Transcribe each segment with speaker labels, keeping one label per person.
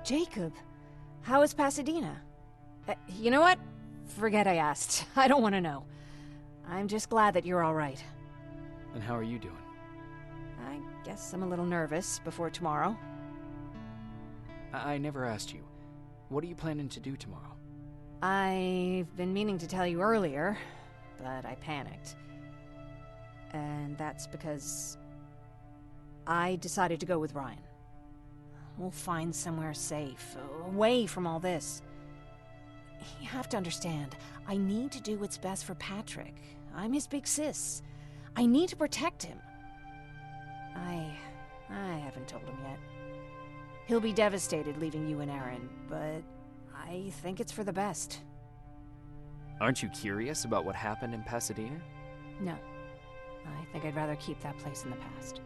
Speaker 1: Jacob, how is Pasadena? You know what? Forget I asked. I don't want to know. I'm just glad that you're all right.
Speaker 2: And how are you doing?
Speaker 1: I guess I'm a little nervous before tomorrow.
Speaker 2: I never asked you. What are you planning to do tomorrow?
Speaker 1: I've been meaning to tell you earlier, but I panicked. And that's because I decided to go with Ryan. We'll find somewhere safe, away from all this. You have to understand, I need to do what's best for Patrick. I'm his big sis. I need to protect him. I haven't told him yet. He'll be devastated leaving you and Aaron, but I think it's for the best.
Speaker 2: Aren't you curious about what happened in Pasadena?
Speaker 1: No. I think I'd rather keep that place in the past.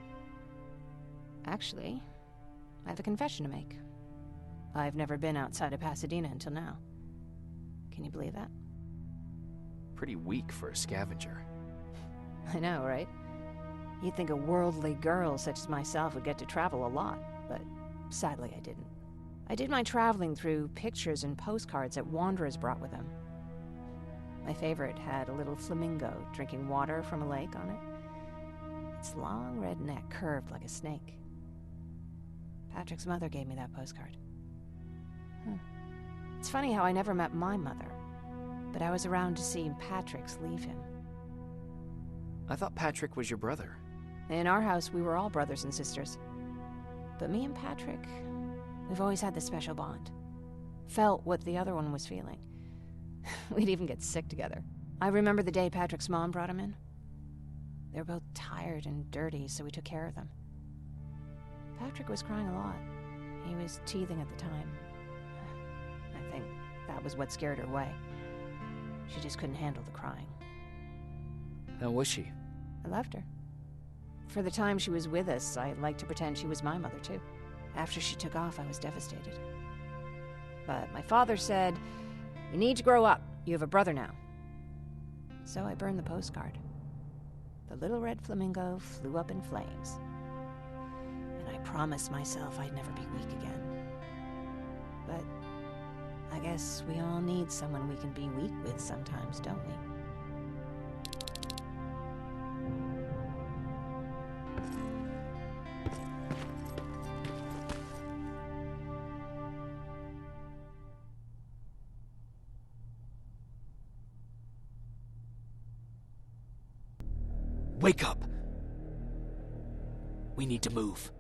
Speaker 1: Actually, I have a confession to make. I've never been outside of Pasadena until now. Can you believe that?
Speaker 2: Pretty weak for a scavenger.
Speaker 1: I know, right? You'd think a worldly girl such as myself would get to travel a lot, but sadly I didn't. I did my traveling through pictures and postcards that wanderers brought with them. My favorite had a little flamingo drinking water from a lake on it. Its long red neck curved like a snake. Patrick's mother gave me that postcard. It's funny how I never met my mother, but I was around to see Patrick's leave him.
Speaker 2: I thought Patrick was your brother.
Speaker 1: In our house, we were all brothers and sisters. But me and Patrick, we've always had this special bond. Felt what the other one was feeling. We'd even get sick together. I remember the day Patrick's mom brought him in. They were both tired and dirty, so we took care of them. Patrick was crying a lot. He was teething at the time. I think that was what scared her away. She just couldn't handle the crying.
Speaker 2: How was she?
Speaker 1: I loved her. For the time she was with us, I liked to pretend she was my mother, too. After she took off, I was devastated. But my father said, "You need to grow up. You have a brother now." So I burned the postcard. The little red flamingo flew up in flames. And I promised myself I'd never be weak again. But I guess we all need someone we can be weak with sometimes, don't we?
Speaker 2: Wake up! We need to move.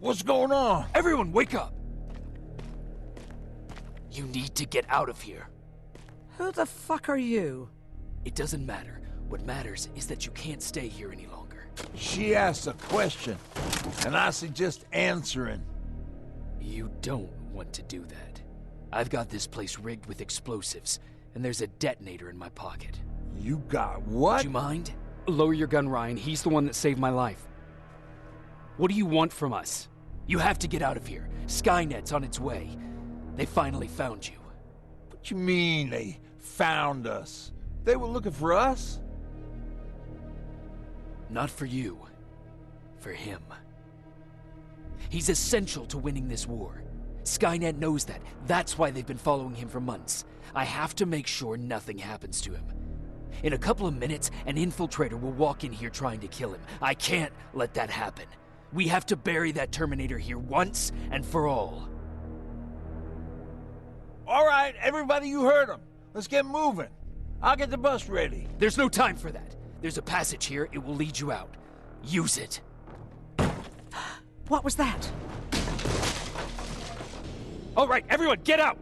Speaker 3: What's going on?
Speaker 2: Everyone, wake up! You need to get out of here.
Speaker 4: Who the fuck are you?
Speaker 2: It doesn't matter. What matters is that you can't stay here any longer.
Speaker 3: She asked a question, and I suggest answering.
Speaker 2: You don't want to do that. I've got this place rigged with explosives, and there's a detonator in my pocket.
Speaker 3: You got what?
Speaker 2: Do you mind? Lower your gun, Ryan. He's the one that saved my life. What do you want from us? You have to get out of here. Skynet's on its way. They finally found you.
Speaker 3: What you mean they found us? They were looking for us?
Speaker 2: Not for you. For him. He's essential to winning this war. Skynet knows that. That's why they've been following him for months. I have to make sure nothing happens to him. In a couple of minutes, an infiltrator will walk in here trying to kill him. I can't let that happen. We have to bury that Terminator here once and for all.
Speaker 3: All right, everybody, you heard him. Let's get moving. I'll get the bus ready.
Speaker 2: There's no time for that. There's a passage here. It will lead you out. Use it.
Speaker 4: What was that?
Speaker 2: All right, everyone, get out!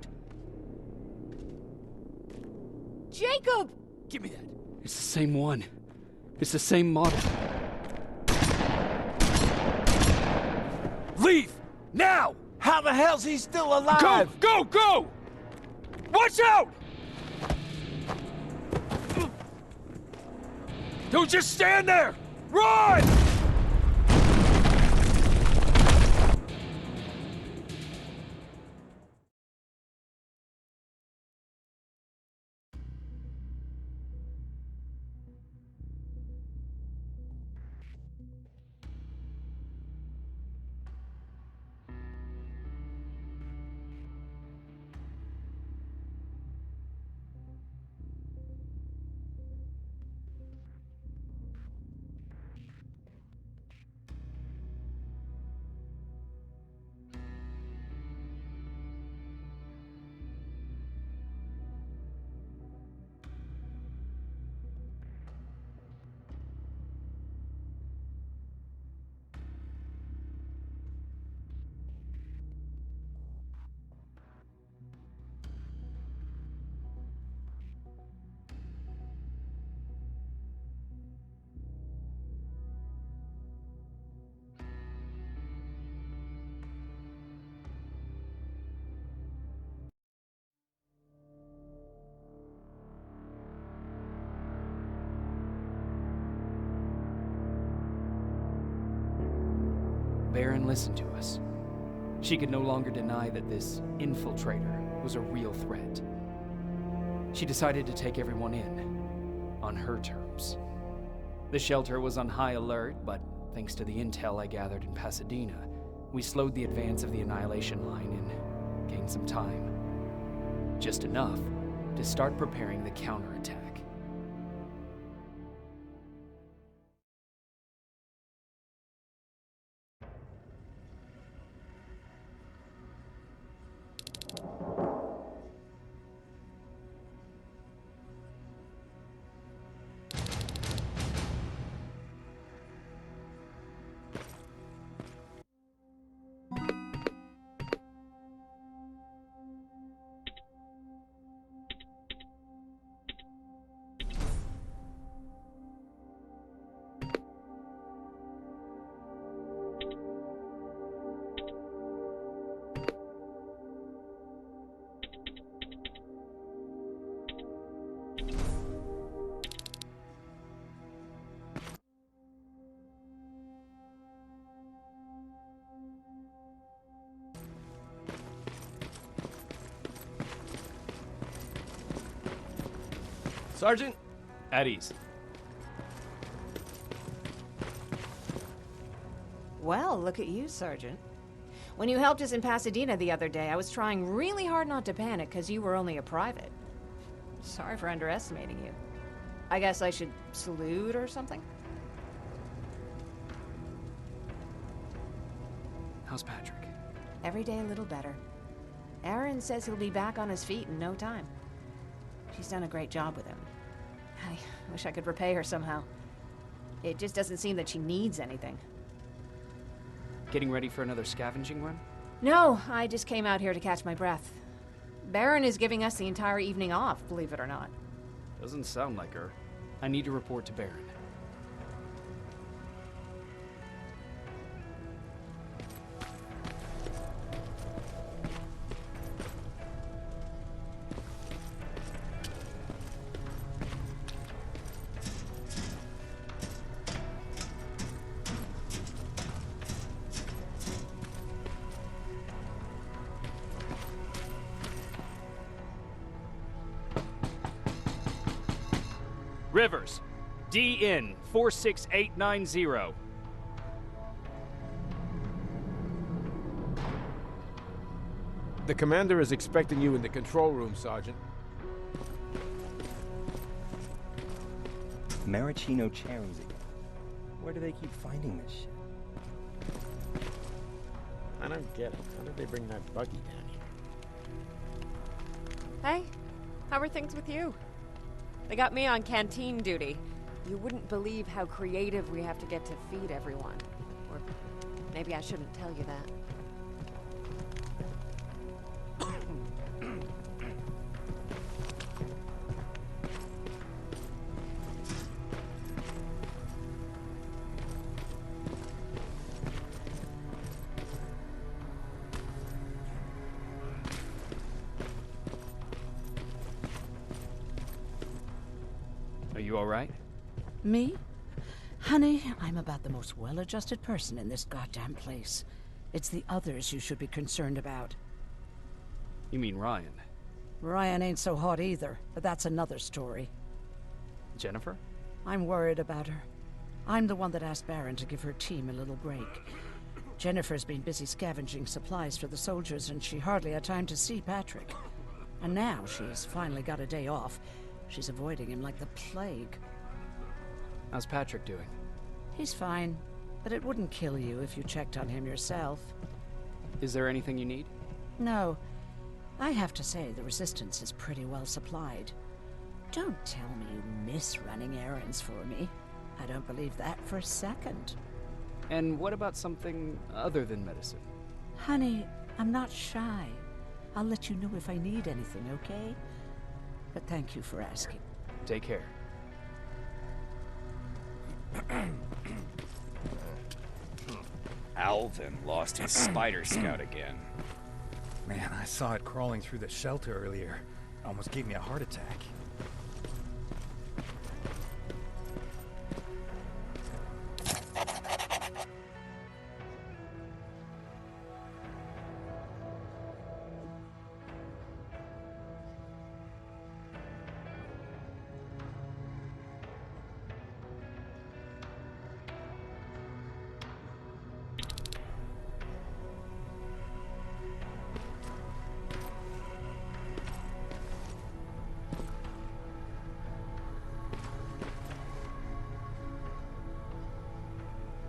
Speaker 1: Jacob!
Speaker 2: Give me that. It's the same one. It's the same model. Leave! Now!
Speaker 3: How the hell's he still alive?
Speaker 2: Go! Go! Go! Watch out! Don't just stand there! Run! Baron listened to us. She could no longer deny that this infiltrator was a real threat. She decided to take everyone in, on her terms. The shelter was on high alert, but thanks to the intel I gathered in Pasadena, we slowed the advance of the Annihilation Line and gained some time. Just enough to start preparing the counterattack.
Speaker 5: Sergeant?
Speaker 2: At ease.
Speaker 1: Well, look at you, Sergeant. When you helped us in Pasadena the other day, I was trying really hard not to panic because you were only a private. Sorry for underestimating you. I guess I should salute or something?
Speaker 2: How's Patrick?
Speaker 1: Every day a little better. Aaron says he'll be back on his feet in no time. She's done a great job with him. I wish I could repay her somehow. It just doesn't seem that she needs anything.
Speaker 2: Getting ready for another scavenging run?
Speaker 1: No, I just came out here to catch my breath. Baron is giving us the entire evening off, believe it or not.
Speaker 2: Doesn't sound like her. I need to report to Baron. Rivers, DN 46890.
Speaker 5: The commander is expecting you in the control room, Sergeant.
Speaker 6: Maraschino cherries again. Where do they keep finding this shit?
Speaker 3: I don't get it. How did they bring that buggy down here?
Speaker 7: Hey, how are things with you? They got me on canteen duty. You wouldn't believe how creative we have to get to feed everyone. Or maybe I shouldn't tell you that.
Speaker 2: Are you all right?
Speaker 4: Me? Honey, I'm about the most well-adjusted person in this goddamn place. It's the others you should be concerned about.
Speaker 2: You mean Ryan?
Speaker 4: Ryan ain't so hot either, but that's another story.
Speaker 2: Jennifer?
Speaker 4: I'm worried about her. I'm the one that asked Baron to give her team a little break. Jennifer's been busy scavenging supplies for the soldiers, and she hardly had time to see Patrick. And now she's finally got a day off. She's avoiding him like the plague.
Speaker 2: How's Patrick doing?
Speaker 4: He's fine, but it wouldn't kill you if you checked on him yourself.
Speaker 2: Is there anything you need?
Speaker 4: No. I have to say the Resistance is pretty well supplied. Don't tell me you miss running errands for me. I don't believe that for a second.
Speaker 2: And what about something other than medicine?
Speaker 4: Honey, I'm not shy. I'll let you know if I need anything, okay? But thank you for asking.
Speaker 2: Take care.
Speaker 8: Alvin lost his spider scout again.
Speaker 9: Man, I saw it crawling through the shelter earlier. Almost gave me a heart attack.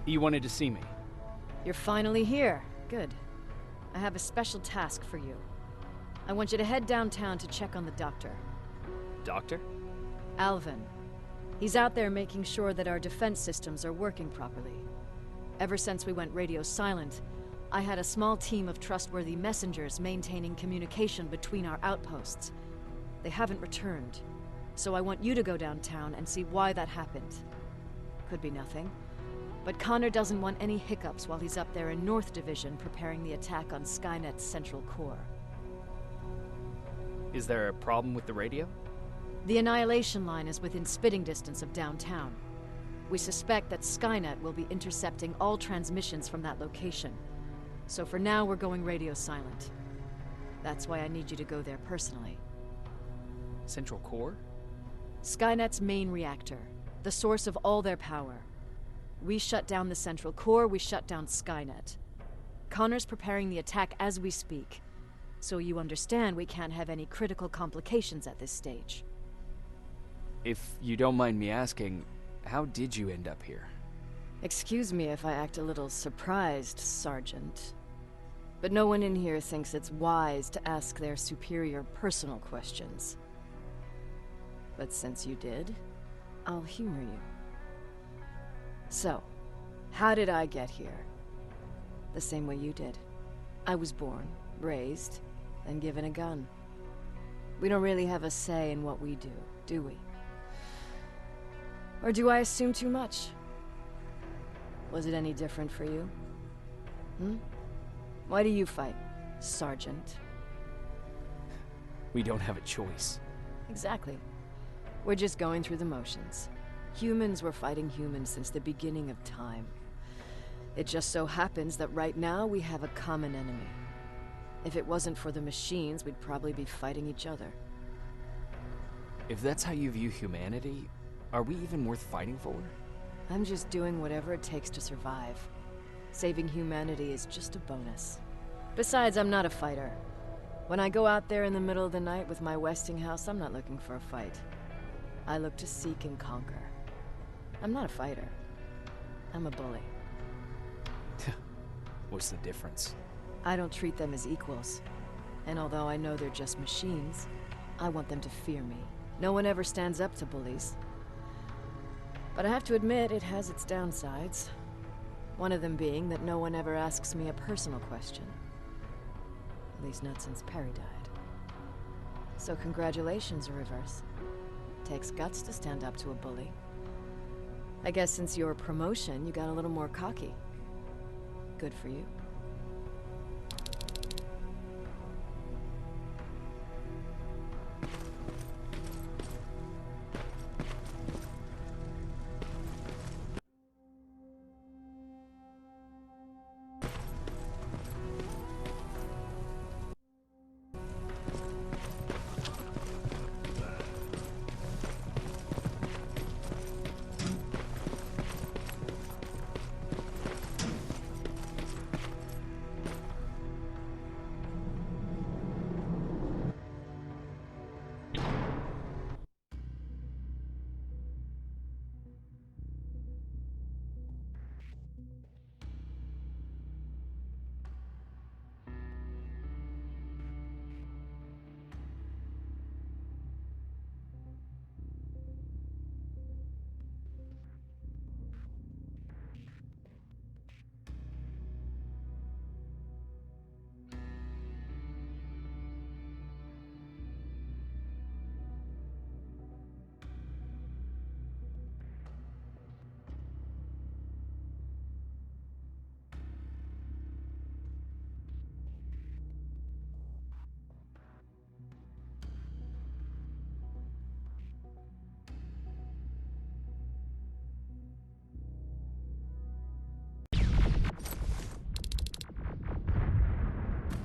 Speaker 2: You wanted to see me?
Speaker 1: You're finally here. Good. I have a special task for you. I want you to head downtown to check on the doctor.
Speaker 2: Doctor?
Speaker 1: Alvin. He's out there making sure that our defense systems are working properly. Ever since we went radio silent, I had a small team of trustworthy messengers maintaining communication between our outposts. They haven't returned, so I want you to go downtown and see why that happened. Could be nothing, but Connor doesn't want any hiccups while he's up there in North Division preparing the attack on Skynet's central core.
Speaker 2: Is there a problem with the radio?
Speaker 1: The Annihilation Line is within spitting distance of downtown. We suspect that Skynet will be intercepting all transmissions from that location. So for now, we're going radio silent. That's why I need you to go there personally.
Speaker 2: Central core?
Speaker 1: Skynet's main reactor, the source of all their power. We shut down the central core, we shut down Skynet. Connor's preparing the attack as we speak. So you understand we can't have any critical complications at this stage.
Speaker 2: If you don't mind me asking, how did you end up here?
Speaker 1: Excuse me if I act a little surprised, Sergeant. But no one in here thinks it's wise to ask their superior personal questions. But since you did, I'll humor you. So, how did I get here? The same way you did. I was born, raised, and given a gun. We don't really have a say in what we do we? Or do I assume too much? Was it any different for you? Why do you fight, Sergeant?
Speaker 2: We don't have a choice.
Speaker 1: Exactly. We're just going through the motions. Humans were fighting humans since the beginning of time. It just so happens that right now we have a common enemy. If it wasn't for the machines, we'd probably be fighting each other.
Speaker 2: If that's how you view humanity, are we even worth fighting for?
Speaker 1: I'm just doing whatever it takes to survive. Saving humanity is just a bonus. Besides, I'm not a fighter. When I go out there in the middle of the night with my Westinghouse, I'm not looking for a fight. I look to seek and conquer. I'm not a fighter. I'm a bully.
Speaker 2: What's the difference?
Speaker 1: I don't treat them as equals. And although I know they're just machines, I want them to fear me. No one ever stands up to bullies. But I have to admit, it has its downsides. One of them being that no one ever asks me a personal question. At least not since Perry died. So congratulations, Reverse. Takes guts to stand up to a bully. I guess since your promotion, you got a little more cocky. Good for you.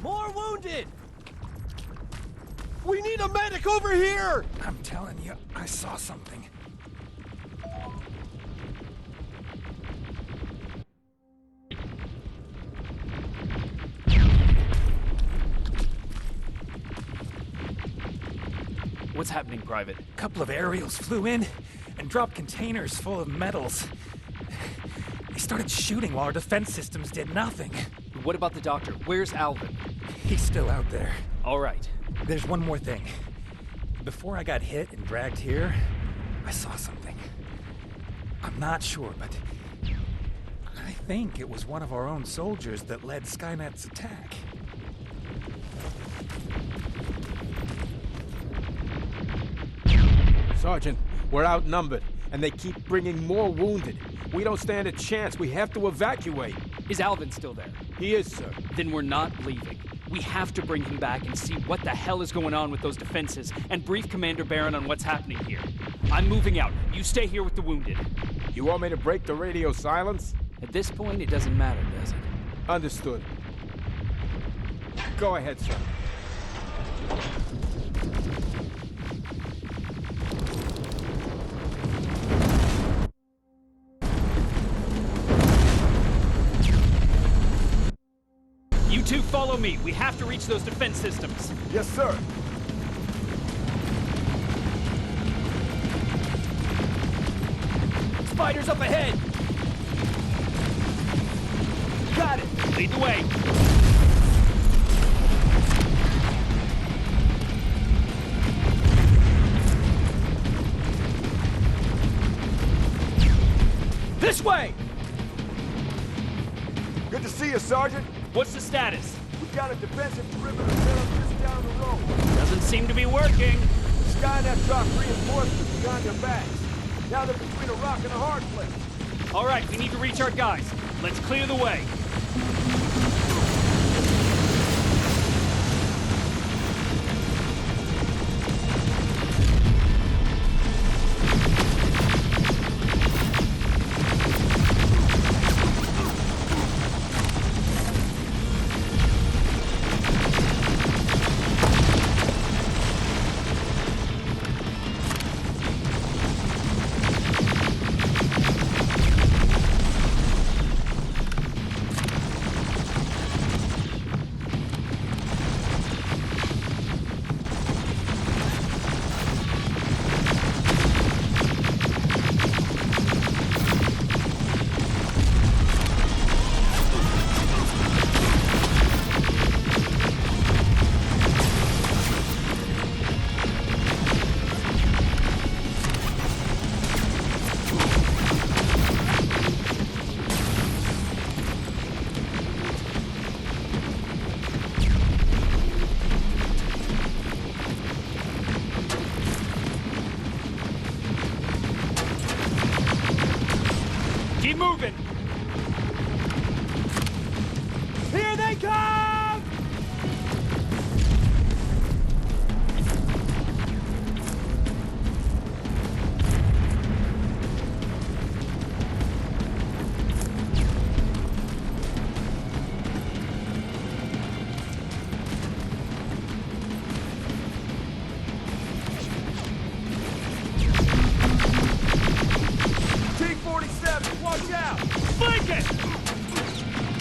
Speaker 3: More wounded! We need a medic over here!
Speaker 9: I'm telling you, I saw something.
Speaker 2: What's happening, Private?
Speaker 9: A couple of aerials flew in and dropped containers full of metals. They started shooting while our defense systems did nothing.
Speaker 2: What about the doctor? Where's Alvin?
Speaker 9: He's still out there.
Speaker 2: All right.
Speaker 9: There's one more thing. Before I got hit and dragged here, I saw something. I'm not sure, but I think it was one of our own soldiers that led Skynet's attack.
Speaker 5: Sergeant, we're outnumbered, and they keep bringing more wounded. We don't stand a chance. We have to evacuate.
Speaker 2: Is Alvin still there?
Speaker 5: He is, sir.
Speaker 2: Then we're not leaving. We have to bring him back and see what the hell is going on with those defenses and brief Commander Barron on what's happening here. I'm moving out. You stay here with the wounded.
Speaker 5: You want me to break the radio silence?
Speaker 2: At this point, it doesn't matter, does it?
Speaker 5: Understood. Go ahead, sir.
Speaker 2: You two follow me. We have to reach those defense systems.
Speaker 5: Yes, sir.
Speaker 2: Spiders up ahead! Got it! Lead the way! This way!
Speaker 3: Good to see you, Sergeant.
Speaker 2: What's the status?
Speaker 3: We got a defensive perimeter set up just down the road.
Speaker 2: Doesn't seem to be working.
Speaker 3: Skynet dropped reinforcements behind their backs. Now they're between a rock and a hard place.
Speaker 2: All right, we need to reach our guys. Let's clear the way. Keep moving! Here they come!
Speaker 3: T-47, watch out!
Speaker 2: Flank it!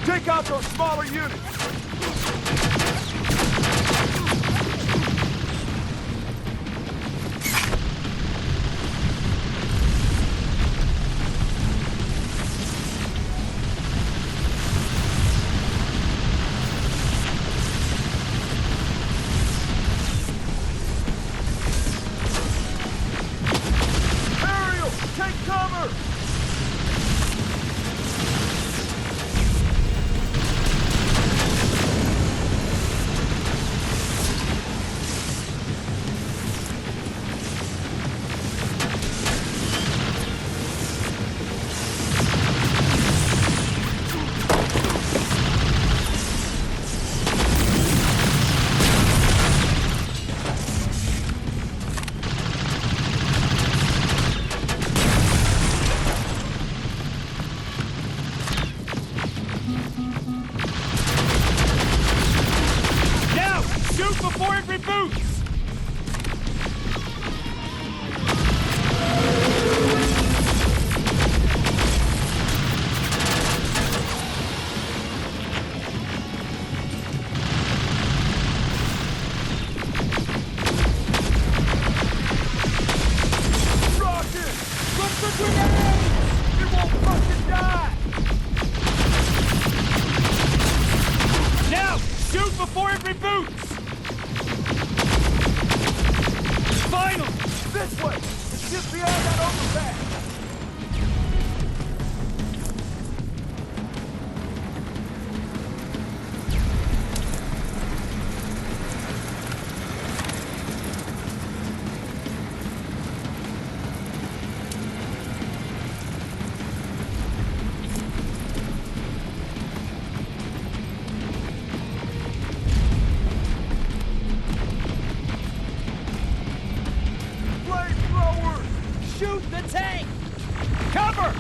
Speaker 3: Take out those smaller units! Ariel, take cover! just beyond that overpass!
Speaker 2: Shoot the tank! Cover!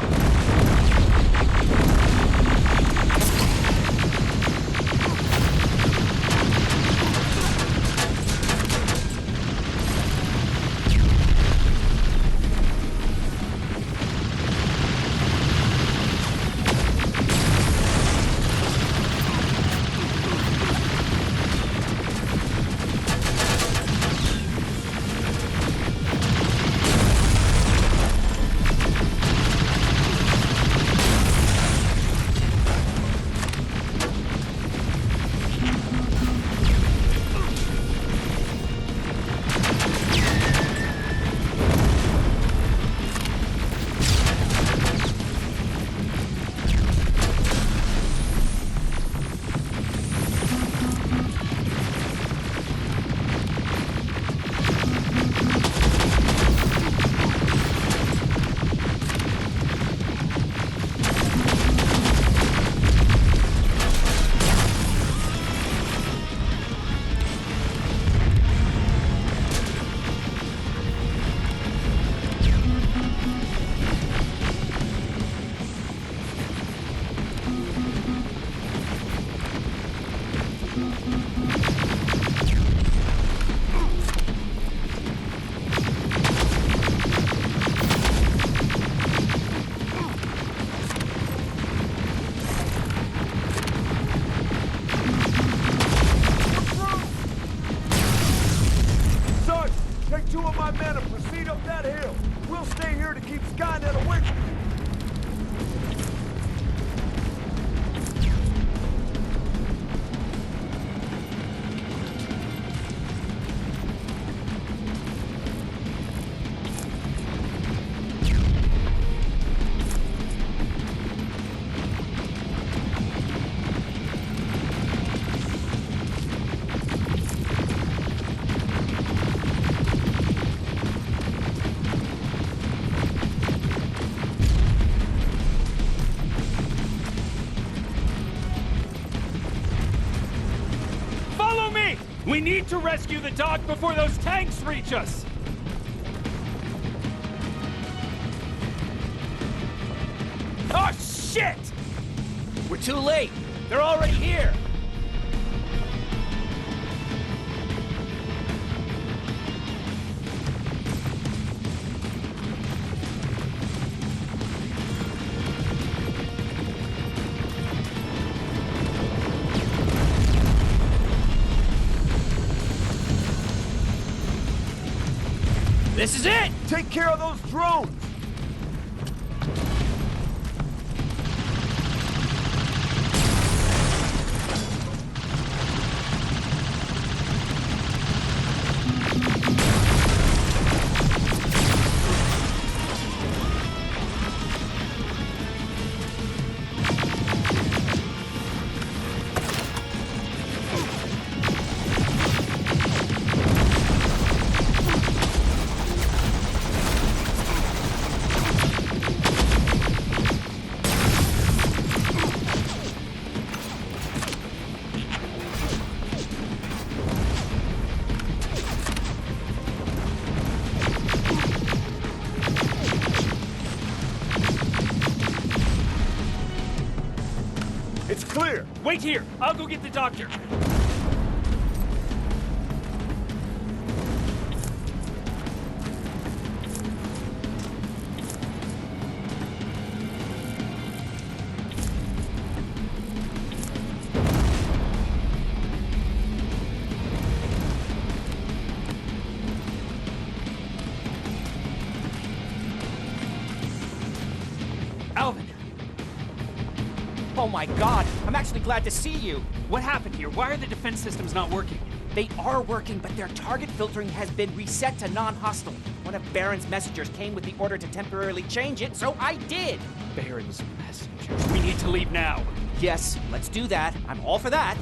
Speaker 2: Take 2 of my men and proceed up that hill. We'll stay here to keep Skynet away from you. We need to rescue the dog before those tanks reach us! Oh, shit! We're too late! They're already here! This is it!
Speaker 3: Take care of those drones! It's clear!
Speaker 2: Wait here! I'll go get the doctor! Alvin!
Speaker 10: Oh my god, I'm actually glad to see you.
Speaker 2: What happened here? Why are the defense systems not working?
Speaker 10: They are working, but their target filtering has been reset to non-hostile. One of Baron's messengers came with the order to temporarily change it, so I did!
Speaker 2: Baron's messengers. We need to leave now.
Speaker 10: Yes, let's do that. I'm all for that.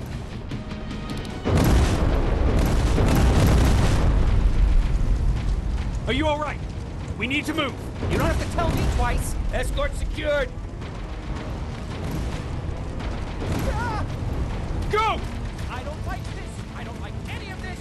Speaker 9: Are you all right? We need to move.
Speaker 10: You don't have to tell me twice.
Speaker 3: Escort secured.
Speaker 9: Go!
Speaker 10: I don't like this. I don't like any of this.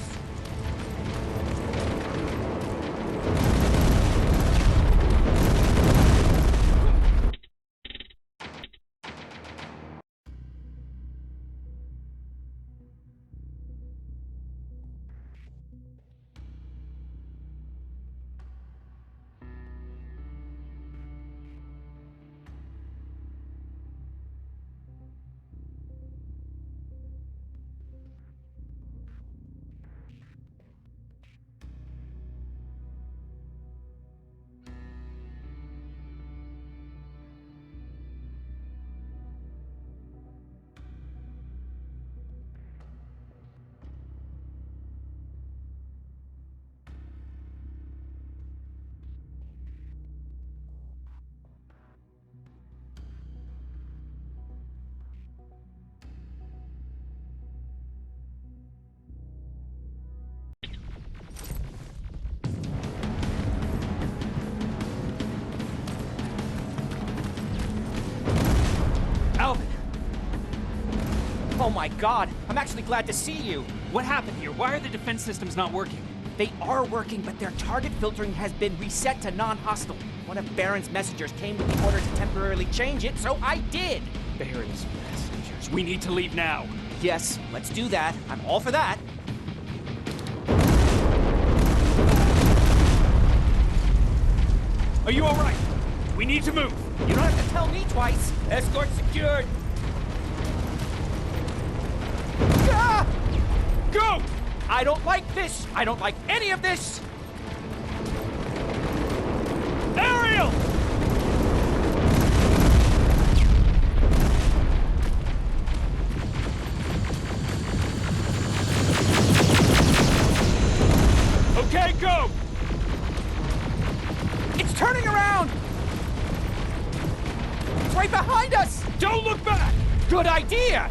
Speaker 10: Alvin! Oh my god, I'm actually glad to see you.
Speaker 2: What happened here? Why are the defense systems not working?
Speaker 10: They are working, but their target filtering has been reset to non-hostile. One of Baron's messengers came with the order to temporarily change it, so I did!
Speaker 2: Baron's messengers. We need to leave now.
Speaker 10: Yes, let's do that. I'm all for that.
Speaker 9: Are you all right? We need to move.
Speaker 10: You don't have to tell me twice.
Speaker 3: Escort secured.
Speaker 10: Ah!
Speaker 9: Go!
Speaker 10: I don't like this. I don't like any of this.
Speaker 9: Ariel! Okay, go!
Speaker 10: It's turning around. It's right behind us.
Speaker 9: Don't look back!
Speaker 10: Good idea.